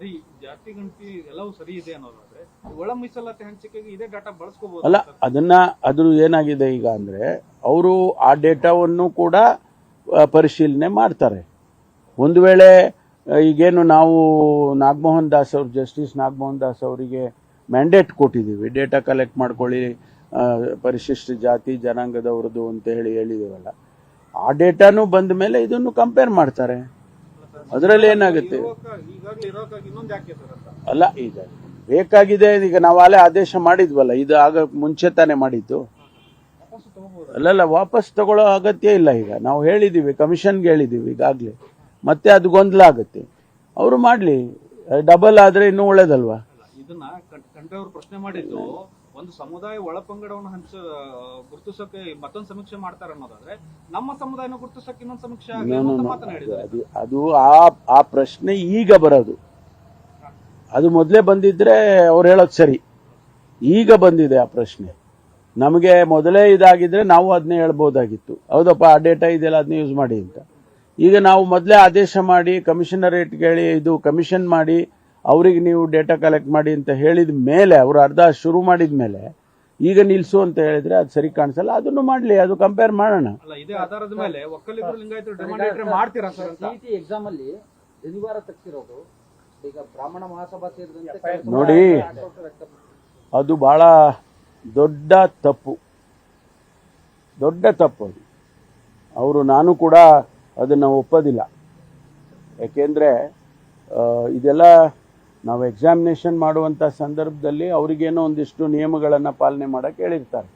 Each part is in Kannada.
ಸರಿ ಜಾತಿ ಗಣತಿ ಎಲ್ಲವೂ ಸರಿ ಇದೆ ಅನ್ನೋದಾದ್ರೆ ಒಳ ಮೀಸಲಾತಿ ಹಂಚಿಕೆಗೆ ಇದೇ ಡಾಟಾ ಬಳಸ್ಕೋಬಹುದು ಅಲ್ಲ. ಅದು ಏನಾಗಿದೆ ಈಗ ಅಂದ್ರೆ ಅವರು ಆ ಡೇಟಾವನ್ನು ಕೂಡ ಪರಿಶೀಲನೆ ಮಾಡ್ತಾರೆ. ಒಂದು ವೇಳೆ ಈಗೇನು ನಾವು ನಾಗಮೋಹನ್ ದಾಸ್ ಅವರು ಜಸ್ಟಿಸ್ ನಾಗಮೋಹನ್ ದಾಸ್ ಅವರಿಗೆ ಮ್ಯಾಂಡೇಟ್ ಕೊಟ್ಟಿದ್ದೀವಿ, ಡೇಟಾ ಕಲೆಕ್ಟ್ ಮಾಡ್ಕೊಳ್ಳಿ ಪರಿಶಿಷ್ಟ ಜಾತಿ ಜನಾಂಗದವ್ರದ್ದು ಅಂತ ಹೇಳಿದೀವಲ್ಲ, ಆ ಡೇಟಾನು ಬಂದ ಮೇಲೆ ಇದನ್ನು ಕಂಪೇರ್ ಮಾಡ್ತಾರೆ. ಅದರಲ್ಲಿ ಏನಾಗುತ್ತೆ ಅಲ್ಲ, ಈಗ ಬೇಕಾಗಿದೆ. ಈಗ ನಾವು ಅಲ್ಲೇ ಆದೇಶ ಮಾಡಿದ್ವಲ್ಲ, ಇದು ಆಗ ಮುಂಚೆ ತಾನೇ ಮಾಡಿದ್ದು. ಅಲ್ಲಲ್ಲ, ವಾಪಸ್ ತಗೊಳ್ಳೋ ಅಗತ್ಯ ಇಲ್ಲ. ಈಗ ನಾವು ಹೇಳಿದೀವಿ, ಕಮಿಷನ್ಗೆ ಹೇಳಿದೀವಿ ಈಗಾಗಲೇ. ಮತ್ತೆ ಅದು ಗೊಂದಲ ಆಗುತ್ತೆ. ಅವರು ಮಾಡ್ಲಿ, ಡಬಲ್ ಆದ್ರೆ ಇನ್ನೂ ಒಳ್ಳೇದಲ್ವಾ. ಇದನ್ನ ಕಂಠವ್ರು ಪ್ರಶ್ನೆ ಮಾಡಿದ್ದು, ಒಂದು ಸಮುದಾಯ ಒಳಪಂಗಡವನ್ನು ಗುರುತಿಸೋಕೆ ಮತ್ತೊಂದು ಸಮೀಕ್ಷೆ ಮಾಡ್ತಾರೆ ಅನ್ನೋದಾದ್ರೆ ನಮ್ಮ ಸಮುದಾಯನ ಗುರುತಿಸೋಕೆ ಇನ್ನೊಂದು ಸಮೀಕ್ಷೆ ಅದು ಆ ಪ್ರಶ್ನೆ ಈಗ ಬರೋದು. ಅದು ಮೊದಲೇ ಬಂದಿದ್ರೆ ಅವ್ರು ಹೇಳೋದು ಸರಿ. ಈಗ ಬಂದಿದೆ ಆ ಪ್ರಶ್ನೆ. ನಮಗೆ ಮೊದಲೇ ಇದಾಗಿದ್ರೆ ನಾವು ಅದನ್ನೇ ಹೇಳ್ಬೋದಾಗಿತ್ತು, ಹೌದಪ್ಪ ಆ ಡೇಟಾ ಇದೆಯಲ್ಲ ಅದನ್ನ ಯೂಸ್ ಮಾಡಿ ಅಂತ. ಈಗ ನಾವು ಮೊದಲೇ ಆದೇಶ ಮಾಡಿ ಕಮಿಷನರೇಟ್ಗೆ ಹೇಳಿ ಇದು ಕಮಿಷನ್ ಮಾಡಿ ಅವ್ರಿಗೆ ನೀವು ಡೇಟಾ ಕಲೆಕ್ಟ್ ಮಾಡಿ ಅಂತ ಹೇಳಿದ ಮೇಲೆ, ಅವರು ಅರ್ಧ ಶುರು ಮಾಡಿದ ಮೇಲೆ ಈಗ ನಿಲ್ಸು ಅಂತ ಹೇಳಿದ್ರೆ ಅದು ಸರಿ ಕಾಣಿಸಲ್ಲ. ಅದನ್ನು ಮಾಡ್ಲಿ, ಅದು ಕಂಪೇರ್ ಮಾಡೋಣ. ಇದೇ ಆಧಾರದ ಮೇಲೆ ಒಕ್ಕಲಿಗರು ಲಿಂಗಾಯತರು ಡಿಮಾಂಡ್ ಮಾಡ್ತೀರಾ ಸರ್? ಸಿಇಟಿ ಎಕ್ಸಾಮ್ ಅಲ್ಲಿ ಶನಿವಾರ ತಗ್ಸಿರೋದು ಈಗ ಬ್ರಾಹ್ಮಣ ಮಹಾಸಭಾ ಸೇರಿದಂತೆ ನೋಡಿ, ಅದು ಬಹಳ ದೊಡ್ಡ ತಪ್ಪು ಅದು. ಅವರು ನಾನು ಕೂಡ ಅದನ್ನು ಒಪ್ಪೋದಿಲ್ಲ. ಯಾಕೆಂದ್ರೆ ಇದೆಲ್ಲ ನಾವು ಎಕ್ಸಾಮಿನೇಷನ್ ಮಾಡುವಂಥ ಸಂದರ್ಭದಲ್ಲಿ ಅವರಿಗೇನೋ ಒಂದಿಷ್ಟು ನಿಯಮಗಳನ್ನು ಪಾಲನೆ ಮಾಡೋಕ್ಕೆ ಹೇಳಿರ್ತಾರೆ,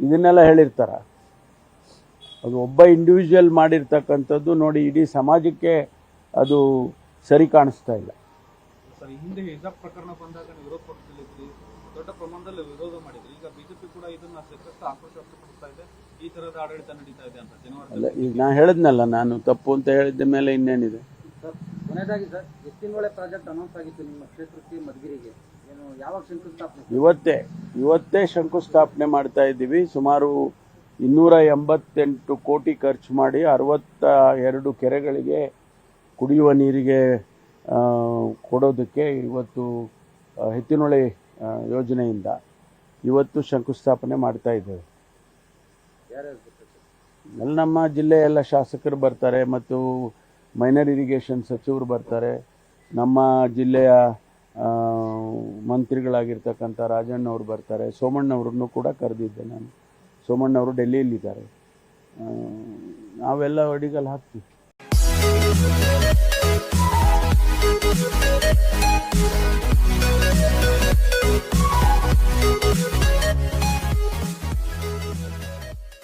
ಇದನ್ನೆಲ್ಲ ಹೇಳಿರ್ತಾರ. ಅದು ಒಬ್ಬ ಇಂಡಿವಿಜುವಲ್ ಮಾಡಿರ್ತಕ್ಕಂಥದ್ದು ನೋಡಿ ಇಡೀ ಸಮಾಜಕ್ಕೆ ಅದು ಸರಿ ಕಾಣಿಸ್ತಾ ಇಲ್ಲ. ಹಿಂದೆ ಹಿಜಾಬ್ ಪ್ರಕರಣ ಬಂದಾಗ ವಿರೋಧ ಪಕ್ಷದಲ್ಲಿ ದೊಡ್ಡ ಪ್ರಮಾಣದಲ್ಲಿ ವಿರೋಧ ಮಾಡಿದ್ರು. ಈಗ ಬಿಜೆಪಿ ಕೂಡ ಇದನ್ನ ಆಕ್ರೋಶ ವ್ಯಕ್ತಪಡಿಸ್ತಾ ಇದೆ, ಈ ತರಹದ ಆಡಳಿತ ನಡೀತಾ ಇದೆ ಅಂತ ಅಲ್ಲ. ಈಗ ನಾ ಹೇಳಿದ್ನಲ್ಲ, ನಾನು ತಪ್ಪು ಅಂತ ಹೇಳಿದ ಮೇಲೆ ಇನ್ನೇನಿದೆ. ಕೊನೆಯದಾಗಿ ಸರ್, ಎತ್ತಿನಹೊಳೆ ಪ್ರಾಜೆಕ್ಟ್ ಅನೌನ್ಸ್ ಆಗಿತ್ತು ನಿಮ್ಮ ಕ್ಷೇತ್ರಕ್ಕೆ ಮಧುಗಿರಿಗೆ, ಏನು ಯಾವಾಗ ಶಂಕುಸ್ಥಾಪನೆ? ಇವತ್ತೇ ಶಂಕುಸ್ಥಾಪನೆ ಮಾಡ್ತಾ ಇದ್ದೀವಿ. ಸುಮಾರು 288 ಕೋಟಿ ಖರ್ಚು ಮಾಡಿ 62 ಕೆರೆಗಳಿಗೆ ಕುಡಿಯುವ ನೀರಿಗೆ ಕೊಡೋದಕ್ಕೆ ಇವತ್ತು ಎತ್ತಿನಹೊಳೆ ಯೋಜನೆಯಿಂದ ಇವತ್ತು ಶಂಕುಸ್ಥಾಪನೆ ಮಾಡ್ತಾ ಇದ್ದೇವೆ. ನಮ್ಮ ಜಿಲ್ಲೆಯ ಎಲ್ಲ ಶಾಸಕರು ಬರ್ತಾರೆ ಮತ್ತು ಮೈನರ್ ಇರಿಗೇಷನ್ ಸಚಿವರು ಬರ್ತಾರೆ. ನಮ್ಮ ಜಿಲ್ಲೆಯ ಮಂತ್ರಿಗಳಾಗಿರ್ತಕ್ಕಂಥ ರಾಜಣ್ಣವರು ಬರ್ತಾರೆ. ಸೋಮಣ್ಣವ್ರನ್ನು ಕೂಡ ಕರೆದಿದ್ದೆ ನಾನು. ಸೋಮಣ್ಣವರು ಡೆಲ್ಲಿಯಲ್ಲಿದ್ದಾರೆ. ನಾವೆಲ್ಲ ಅಡಿಗಲ್ಲಿ ಹಾಕ್ತೀವಿ.